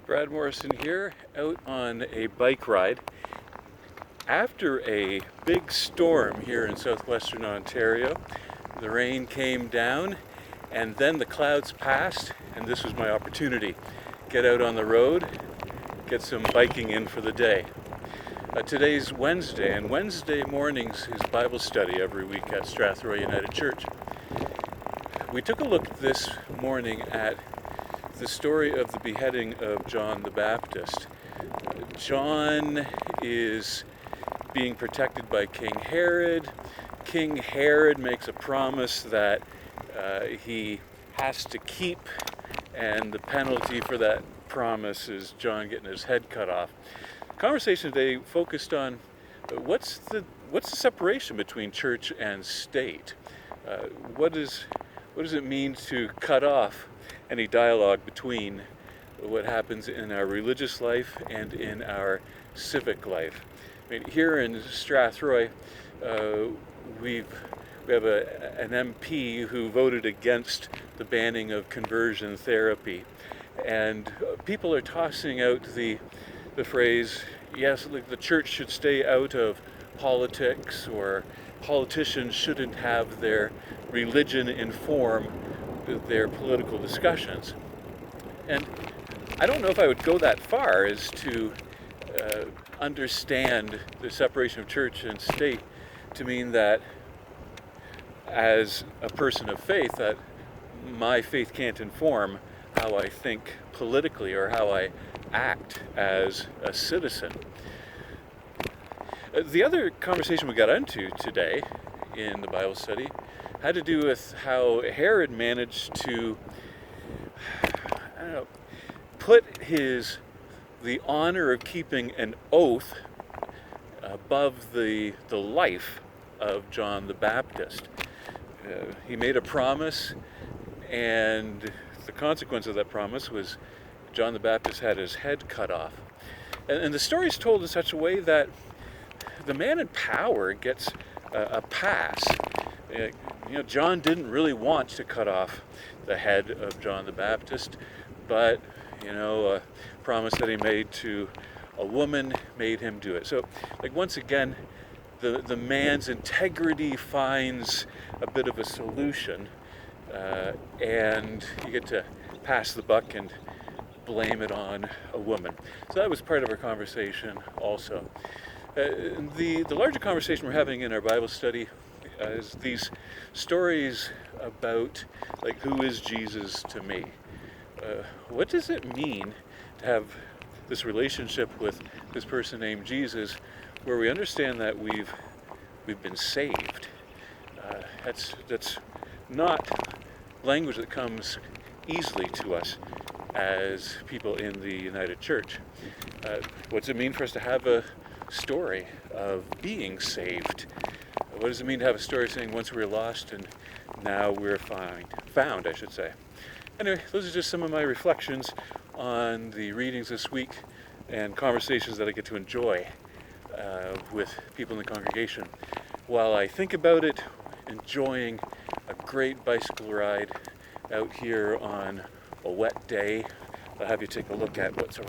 Brad Morrison here, out on a bike ride. After a big storm here in southwestern Ontario, the rain came down and then the clouds passed, and this was my opportunity. Get out on the road, get some biking in for the day. Today's Wednesday, and Wednesday mornings is Bible study every week at Strathroy United Church. We took a look this morning at the story of the beheading of John the Baptist. John is being protected by King Herod. King Herod makes a promise that he has to keep, and the penalty for that promise is John getting his head cut off. The conversation today focused on what's the separation between church and state? What does it mean to cut off any dialogue between what happens in our religious life and in our civic life? I mean, here in Strathroy, we have an MP who voted against the banning of conversion therapy, and people are tossing out the phrase, yes, like the church should stay out of politics, or politicians shouldn't have their religion inform their political discussions. And I don't know if I would go that far as to understand the separation of church and state to mean that, as a person of faith, that my faith can't inform how I think politically or how I act as a citizen. The other conversation we got into today in the Bible study had to do with how Herod managed to, put the honor of keeping an oath above the life of John the Baptist. He made a promise, and the consequence of that promise was John the Baptist had his head cut off. And the story is told in such a way that the man in power gets a pass. John didn't really want to cut off the head of John the Baptist, but a promise that he made to a woman made him do it. So, once again, the man's integrity finds a bit of a solution, and you get to pass the buck and blame it on a woman. So that was part of our conversation also. The larger conversation we're having in our Bible study is these stories about, who is Jesus to me? What does it mean to have this relationship with this person named Jesus, where we understand that we've been saved? That's not language that comes easily to us as people in the United Church. What does it mean for us to have a story of being saved? What does it mean to have a story saying once we were lost and now we're found, I should say. Anyway, those are just some of my reflections on the readings this week and conversations that I get to enjoy with people in the congregation while I think about it, enjoying a great bicycle ride out here on a wet day. I'll have you take a look at what's around.